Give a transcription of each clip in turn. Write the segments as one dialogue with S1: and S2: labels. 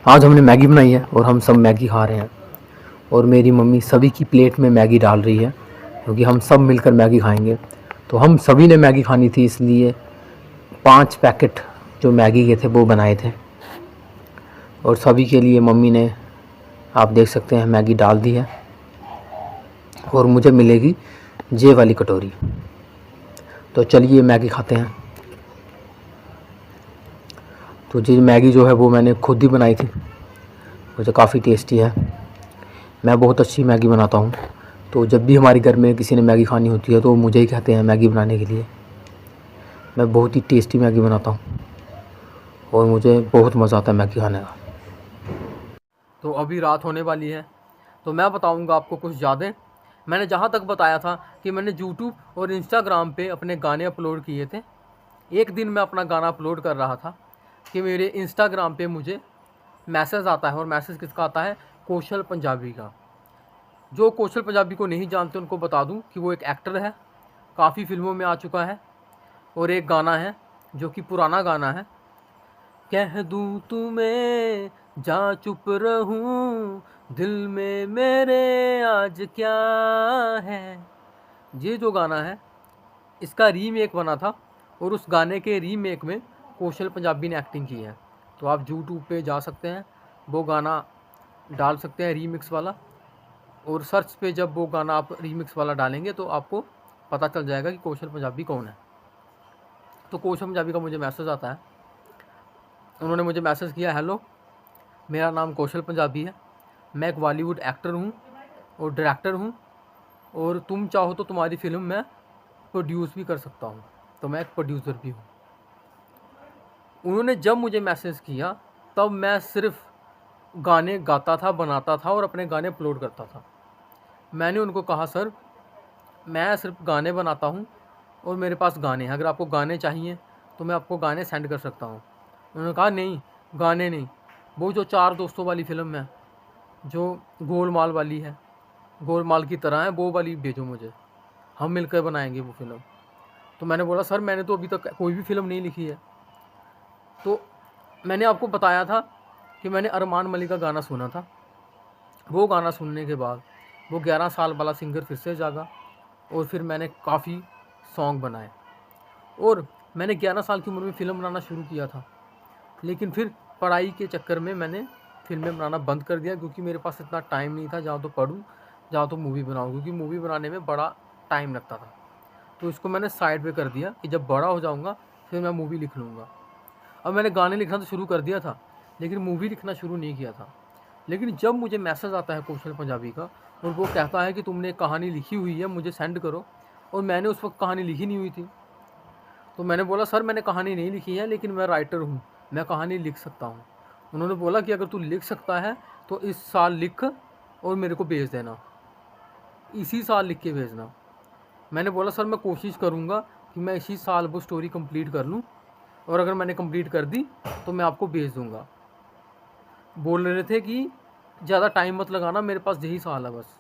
S1: आज हमने मैगी बनाई है और हम सब मैगी खा रहे हैं। और मेरी मम्मी सभी की प्लेट में मैगी डाल रही है क्योंकि हम सब मिलकर मैगी खाएंगे। तो हम सभी ने मैगी खानी थी, इसलिए 5 पैकेट जो मैगी के थे वो बनाए थे और सभी के लिए मम्मी ने, आप देख सकते हैं, मैगी डाल दी है। और मुझे मिलेगी ये वाली कटोरी। तो चलिए मैगी खाते हैं। तो ये मैगी जो है वो मैंने खुद ही बनाई थी, मुझे काफ़ी टेस्टी है। मैं बहुत अच्छी मैगी बनाता हूँ। तो जब भी हमारे घर में किसी ने मैगी खानी होती है तो मुझे ही कहते हैं मैगी बनाने के लिए। मैं बहुत ही टेस्टी मैगी बनाता हूँ और मुझे बहुत मज़ा आता है मैगी खाने का। तो अभी रात होने वाली है, तो मैं बताऊंगा आपको कुछ यादें। मैंने जहाँ तक बताया था कि मैंने यूट्यूब और इंस्टाग्राम पे अपने गाने अपलोड किए थे। एक दिन मैं अपना गाना अपलोड कर रहा था कि मेरे इंस्टाग्राम पे मुझे मैसेज आता है, और मैसेज किसका आता है? कौशल पंजाबी का। जो कौशल पंजाबी को नहीं जानते उनको बता दूं कि वो एक एक्टर है, काफ़ी फिल्मों में आ चुका है। और एक गाना है जो कि पुराना गाना है, कह दूं तुम्हें जा चुप रहूं, दिल में मेरे आज क्या है। ये जो गाना है इसका रीमेक बना था और उस गाने के रीमेक में कौशल पंजाबी ने एक्टिंग की है। तो आप यूट्यूब पे जा सकते हैं, वो गाना डाल सकते हैं रीमिक्स वाला, और सर्च पे जब वो गाना आप रीमिक्स वाला डालेंगे तो आपको पता चल जाएगा कि कौशल पंजाबी कौन है। तो कौशल पंजाबी का मुझे मैसेज आता है। उन्होंने मुझे मैसेज किया, हेलो, मेरा नाम कौशल पंजाबी है, मैं एक बॉलीवुड एक्टर हूँ और डायरेक्टर हूँ, और तुम चाहो तो तुम्हारी फ़िल्म मैं प्रोड्यूस भी कर सकता हूँ। तो मैं एक प्रोड्यूसर भी हूँ। उन्होंने जब मुझे मैसेज किया तब मैं सिर्फ गाने गाता था, बनाता था और अपने गाने अपलोड करता था। मैंने उनको कहा, सर मैं सिर्फ गाने बनाता हूँ और मेरे पास गाने हैं, अगर आपको गाने चाहिए तो मैं आपको गाने सेंड कर सकता हूँ। उन्होंने कहा नहीं, गाने नहीं, वो जो 4 दोस्तों वाली फ़िल्म है जो गोलमाल वाली है, गोलमाल की तरह है, वो वाली भेजो मुझे, हम मिलकर बनाएंगे वो फ़िल्म। तो मैंने बोला, सर मैंने तो अभी तक कोई भी फ़िल्म नहीं लिखी है। तो मैंने आपको बताया था कि मैंने अरमान मलिक का गाना सुना था। वो गाना सुनने के बाद वो 11 साल वाला सिंगर फिर से जागा और फिर मैंने काफ़ी सॉन्ग बनाए। और मैंने 11 साल की उम्र में फ़िल्म बनाना शुरू किया था, लेकिन फिर पढ़ाई के चक्कर में मैंने फ़िल्में बनाना बंद कर दिया, क्योंकि मेरे पास इतना टाइम नहीं था जहाँ तो पढूँ, जहाँ तो मूवी बनाऊँ, क्योंकि मूवी बनाने में बड़ा टाइम लगता था। तो इसको मैंने साइड पे कर दिया कि जब बड़ा हो जाऊँगा फिर मैं मूवी लिख लूँगा। अब मैंने गाने लिखना तो शुरू कर दिया था, लेकिन मूवी लिखना शुरू नहीं किया था। लेकिन जब मुझे मैसेज आता है कौशल पंजाबी का और वो कहता है कि तुमने एक कहानी लिखी हुई है, मुझे सेंड करो, और मैंने उस वक्त कहानी लिखी नहीं हुई थी। तो मैंने बोला, सर मैंने कहानी नहीं लिखी है, लेकिन मैं राइटर हूँ, मैं कहानी लिख सकता हूँ। उन्होंने बोला कि अगर तू लिख सकता है तो इस साल लिख और मेरे को भेज देना, इसी साल लिख के भेजना। मैंने बोला, सर मैं कोशिश करूँगा कि मैं इसी साल वो स्टोरी कंप्लीट कर लूँ, और अगर मैंने कंप्लीट कर दी तो मैं आपको भेज दूँगा। बोल रहे थे कि ज़्यादा टाइम मत लगाना, मेरे पास यही साल है बस।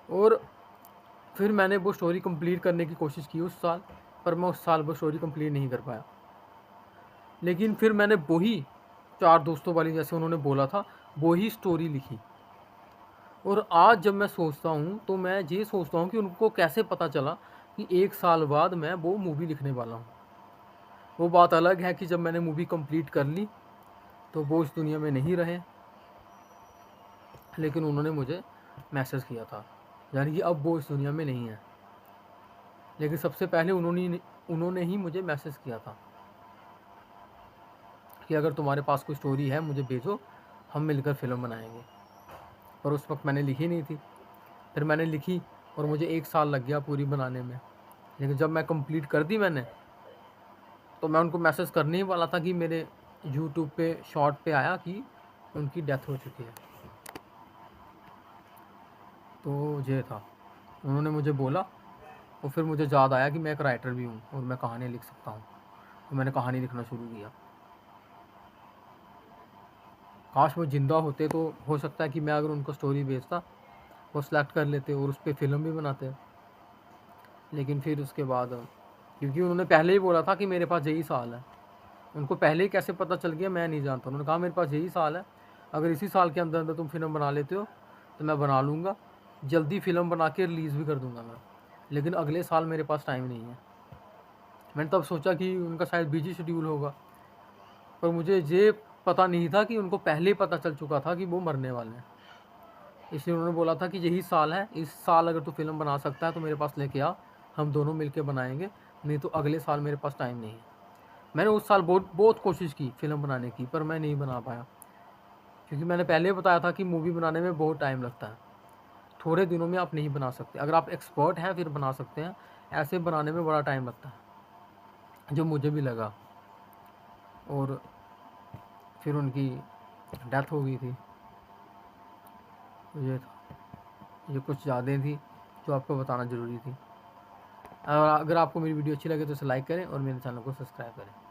S1: और फिर मैंने वो स्टोरी कंप्लीट करने की कोशिश की उस साल, पर मैं उस साल वो स्टोरी कंप्लीट नहीं कर पाया। लेकिन फिर मैंने वही 4 दोस्तों वाली, जैसे उन्होंने बोला था, वही स्टोरी लिखी। और आज जब मैं सोचता हूँ तो मैं ये सोचता हूँ कि उनको कैसे पता चला कि 1 साल बाद मैं वो मूवी लिखने वाला हूँ। वो बात अलग है कि जब मैंने मूवी कंप्लीट कर ली तो वो इस दुनिया में नहीं रहे, लेकिन उन्होंने मुझे मैसेज किया था, यानी कि अब वो इस दुनिया में नहीं है। लेकिन सबसे पहले उन्होंने ही मुझे मैसेज किया था कि अगर तुम्हारे पास कोई स्टोरी है मुझे भेजो, हम मिलकर फ़िल्म बनाएंगे। पर उस वक्त मैंने लिखी नहीं थी। फिर मैंने लिखी और मुझे 1 साल लग गया पूरी बनाने में। लेकिन जब मैं कंप्लीट कर दी मैंने, तो मैं उनको मैसेज करने ही वाला था कि मेरे यूट्यूब पे शॉर्ट पे आया कि उनकी डेथ हो चुकी है। तो ये था, उन्होंने मुझे बोला, और फिर मुझे याद आया कि मैं एक राइटर भी हूँ और मैं कहानी लिख सकता हूँ। तो मैंने कहानी लिखना शुरू किया। काश वो ज़िंदा होते तो हो सकता है कि मैं अगर उनको स्टोरी भेजता, वो सेलेक्ट कर लेते और उस पर फ़िल्म भी बनाते। लेकिन फिर उसके बाद, क्योंकि उन्होंने पहले ही बोला था कि मेरे पास यही साल है, उनको पहले ही कैसे पता चल गया मैं नहीं जानता। उन्होंने कहा मेरे पास यही साल है, अगर इसी साल के अंदर अंदर तुम फ़िल्म बना लेते हो तो मैं बना लूँगा, जल्दी फ़िल्म बना के रिलीज़ भी कर दूँगा मैं, लेकिन अगले साल मेरे पास टाइम नहीं है। मैंने तब सोचा कि उनका शायद बिजी शेड्यूल होगा, पर मुझे ये पता नहीं था कि उनको पहले ही पता चल चुका था कि वो मरने वाले हैं। इसलिए उन्होंने बोला था कि यही साल है, इस साल अगर तू फ़िल्म बना सकता है तो मेरे पास लेके आ, हम दोनों मिलके बनाएंगे, नहीं तो अगले साल मेरे पास टाइम नहीं है। मैंने उस साल बहुत कोशिश की फ़िल्म बनाने की, पर मैं नहीं बना पाया, क्योंकि मैंने पहले बताया था कि मूवी बनाने में बहुत टाइम लगता है, थोड़े दिनों में आप नहीं बना सकते। अगर आप एक्सपर्ट हैं फिर बना सकते हैं, ऐसे बनाने में बड़ा टाइम लगता है, जो मुझे भी लगा। और फिर उनकी डेथ हो गई थी। ये कुछ यादें थी जो आपको बताना ज़रूरी थी। अगर आपको मेरी वीडियो अच्छी लगे तो इसे लाइक करें और मेरे चैनल को सब्सक्राइब करें।